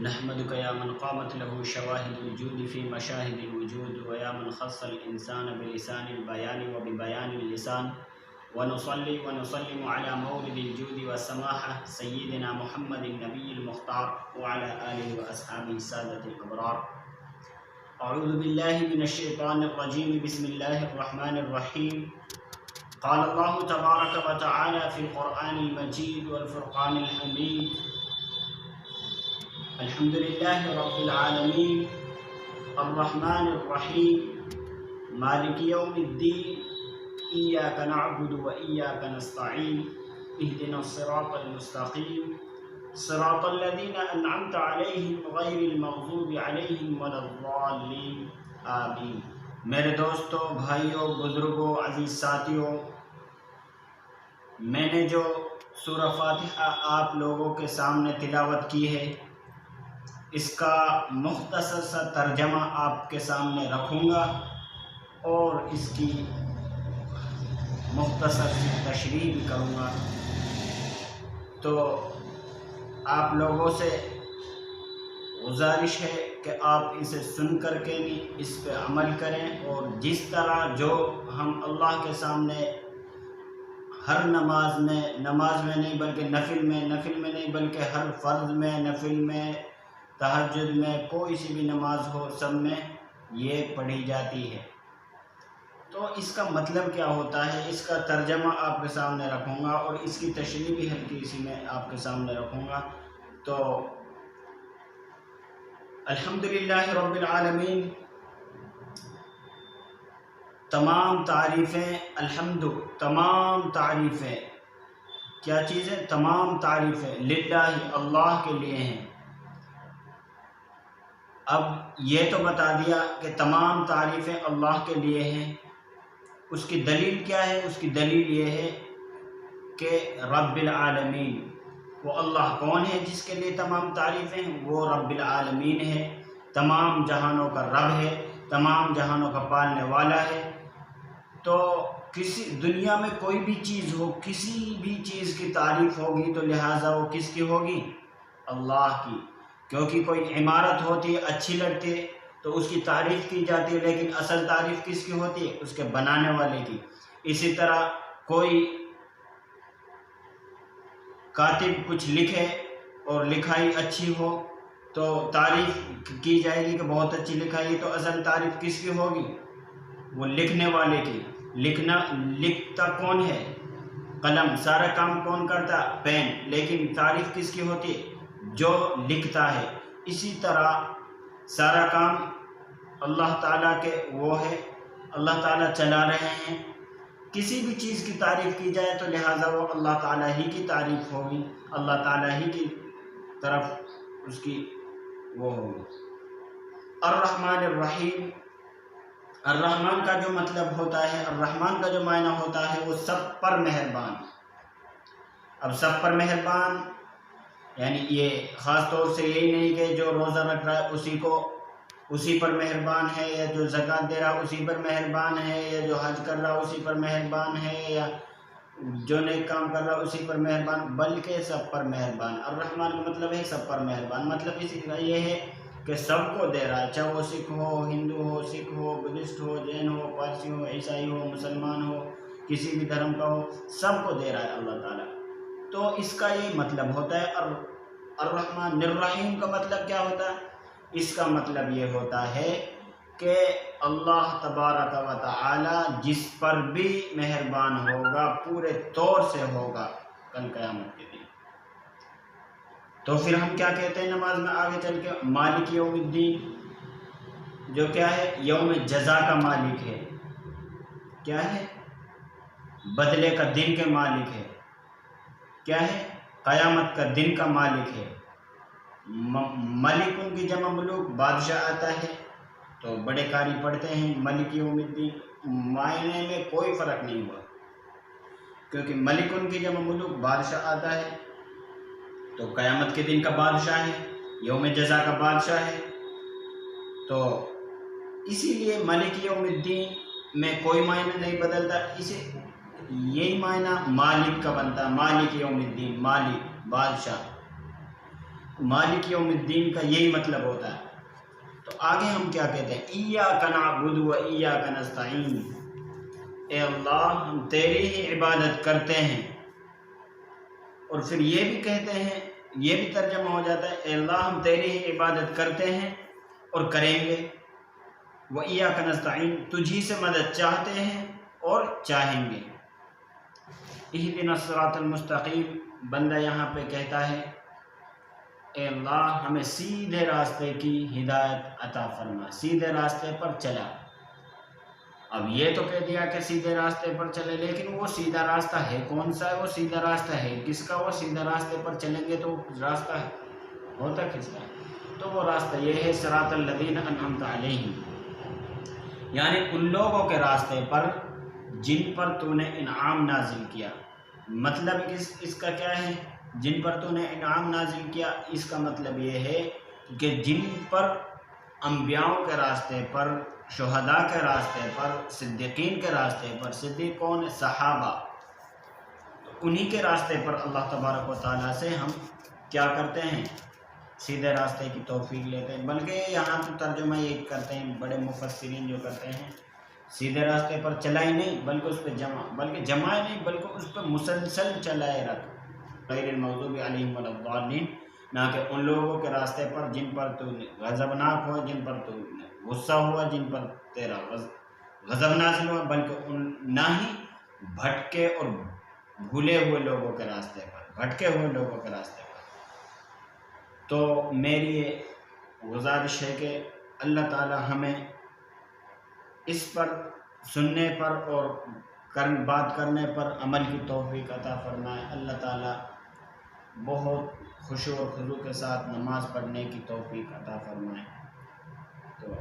نحمدك يا من قامت له شواهد الوجود في مشاهد الوجود، ويا من خص الإنسان بلسان البيان وببيان اللسان، ونصلي ونسلم على مورد الجود والسماحة سيدنا محمد النبي المختار وعلى آله وأصحابه السادة الأبرار. أعوذ بالله من الشيطان الرجيم، بسم الله الرحمن الرحيم. قال الله تبارك وتعالى في القرآن المجيد والفرقان الحميد: الحمد لله رب العالمين الرحمن الرحيم مالك يوم الدين إياك نعبد وإياك نستعين اهدنا الصراط المستقيم صراط الذين أنعمت عليهم غير المغضوب عليهم ولا الضالين آمین. میرے دوستوں، بھائیوں، بزرگوں، عزیز ساتھیوں، میں نے جو سورہ فاتحہ آپ لوگوں کے سامنے تلاوت کی ہے، اس کا مختصر سا ترجمہ آپ کے سامنے رکھوں گا اور اس کی مختصر سی تشریح بھی کروں گا. تو آپ لوگوں سے گزارش ہے کہ آپ اسے سن کر کے بھی اس پہ عمل کریں، اور جس طرح جو ہم اللہ کے سامنے ہر نماز میں نہیں بلکہ نفل میں نہیں بلکہ ہر فرض میں، نفل میں، تہجد میں، کوئی سی بھی نماز ہو، سب میں یہ پڑھی جاتی ہے. تو اس کا مطلب کیا ہوتا ہے، اس کا ترجمہ آپ کے سامنے رکھوں گا اور اس کی تشریح بھی ہلکی سی میں آپ کے سامنے رکھوں گا. تو الحمدللہ رب العالمین، تمام تعریفیں تمام تعریفیں کیا چیز ہے؟ تمام تعریفیں للہ، اللہ کے لیے ہیں. اب یہ تو بتا دیا کہ تمام تعریفیں اللہ کے لیے ہیں. اس کی دلیل کیا ہے؟ اس کی دلیل یہ ہے کہ رب العالمین، وہ اللہ کون ہے جس کے لیے تمام تعریفیں ہیں؟ وہ رب العالمین ہے، تمام جہانوں کا رب ہے، تمام جہانوں کا پالنے والا ہے. تو کسی دنیا میں کوئی بھی چیز ہو، کسی بھی چیز کی تعریف ہوگی تو لہٰذا وہ کس کی ہوگی؟ اللہ کی. کیونکہ کوئی عمارت ہوتی ہے، اچھی لگتی ہے تو اس کی تعریف کی جاتی ہے، لیکن اصل تعریف کس کی ہوتی ہے؟ اس کے بنانے والے کی. اسی طرح کوئی کاتب کچھ لکھے اور لکھائی اچھی ہو تو تعریف کی جائے گی کہ بہت اچھی لکھائی ہے، تو اصل تعریف کس کی ہوگی؟ وہ لکھنے والے کی. لکھتا کون ہے؟ قلم. سارا کام کون کرتا؟ پین. لیکن تعریف کس کی ہوتی ہے؟ جو لکھتا ہے. اسی طرح سارا کام اللہ تعالیٰ کے وہ ہے، اللہ تعالیٰ چلا رہے ہیں. کسی بھی چیز کی تعریف کی جائے تو لہٰذا وہ اللہ تعالیٰ ہی کی تعریف ہوگی، اللہ تعالیٰ ہی کی طرف اس کی وہ ہوگی. الرحمن الرحیم، الرحمن کا جو مطلب ہوتا ہے، الرحمن کا جو معنی ہوتا ہے وہ سب پر مہربان. اب سب پر مہربان یعنی یہ خاص طور سے یہی نہیں کہ جو روزہ رکھ رہا ہے اسی پر مہربان ہے، یا جو زکوٰۃ دے رہا اسی پر مہربان ہے، یا جو حج کر رہا اسی پر مہربان ہے، یا جو نیک کام کر رہا اسی پر مہربان، بلکہ سب پر مہربان. الرحمن کا مطلب ہے سب پر مہربان. مطلب اسی کا یہ ہے کہ سب کو دے رہا ہے، چاہے وہ سکھ ہو، ہندو ہو، سکھ ہو، بدھسٹ ہو، جین ہو، پارسی ہو، عیسائی ہو، مسلمان ہو، کسی بھی دھرم کا ہو، سب کو دے رہا ہے اللہ تعالیٰ. تو اس کا یہ مطلب ہوتا ہے. الرحمن. الرحیم کا مطلب کیا ہوتا ہے؟ اس کا مطلب یہ ہوتا ہے کہ اللہ تبارک و تعالی جس پر بھی مہربان ہوگا پورے طور سے ہوگا کل قیامت کے دن. تو پھر ہم کیا کہتے ہیں نماز میں آگے چل کے؟ مالک یوم الدین، جو کیا ہے؟ یوم جزا کا مالک ہے. کیا ہے؟ بدلے کا دن کے مالک ہے. کیا ہے؟ قیامت کا دن کا مالک ہے. ملک ان کی جمع ملوک، بادشاہ آتا ہے تو بڑے قاری پڑھتے ہیں ملک یوم الدین. معنی میں کوئی فرق نہیں ہوا، کیونکہ ملک ان کی جمع ملوک، بادشاہ آتا ہے تو قیامت کے دن کا بادشاہ ہے، یوم جزا کا بادشاہ ہے. تو اسی لیے ملک یوم الدین میں کوئی معنی نہیں بدلتا. اسے یہی معنی مالک کا بنتا ہے، مالک یوم الدین، مالک، بادشاہ. مالک یوم الدین کا یہی مطلب ہوتا ہے۔ تو آگے ہم کیا کہتے ہیں، ایاک نعبد و ایاک نستعین، اے اللہ ہم تیری ہی عبادت کرتے ہیں، اور پھر یہ بھی کہتے ہیں، یہ بھی ترجمہ ہو جاتا ہے، اے اللہ ہم تیری ہی عبادت کرتے ہیں اور کریں گے، و ایاک نستعین تجھی سے مدد چاہتے ہیں اور چاہیں گے۔ اہدنا الصراط المستقیم، بندہ یہاں پہ کہتا ہے اے اللہ ہمیں سیدھے راستے کی ہدایت عطا فرما، سیدھے راستے پر چلا۔ اب یہ تو کہہ دیا کہ سیدھے راستے پر چلے، لیکن وہ سیدھا راستہ ہے کون سا ہے؟ وہ سیدھا راستہ ہے کس کا؟ وہ سیدھے راستے پر چلیں گے تو راستہ ہوتا کس کا؟ تو وہ راستہ یہ ہے صراط الذین انعمت علیہم، یعنی ان لوگوں کے راستے پر جن پر تو نے انعام نازل کیا۔ مطلب اس کا کیا ہے؟ جن پر تو نے انعام نازل کیا، اس کا مطلب یہ ہے کہ جن پر انبیاءوں کے راستے پر، شہداء کے راستے پر، صدیقین کے راستے پر، صدیق کون؟ صحابہ، تو انہی کے راستے پر اللہ تبارک و تعالیٰ سے ہم کیا کرتے ہیں؟ سیدھے راستے کی توفیق لیتے ہیں۔ بلکہ یہاں تو ترجمہ یہ کرتے ہیں بڑے مفسرین جو کرتے ہیں، سیدھے راستے پر چلا ہی نہیں بلکہ اس پہ جمع ہی نہیں بلکہ اس پہ مسلسل چلائے رکھ، غیر المغضوب علیہم ولا الضالین، نہ کہ ان لوگوں کے راستے پر جن پر تو غضبناک ہوا، جن پر تو غصہ ہوا، جن پر تیرا غضب نازل ہوا، بلکہ نہ ہی بھٹکے اور بھولے ہوئے لوگوں کے راستے پر، بھٹکے ہوئے لوگوں کے راستے پر۔ تو میری یہ گزارش ہے کہ اللہ تعالی ہمیں اس پر سننے پر اور بات کرنے پر عمل کی توفیق عطا فرمائے۔ اللہ تعالی بہت خشوع و خضوع کے ساتھ نماز پڑھنے کی توفیق عطا فرمائے۔ تو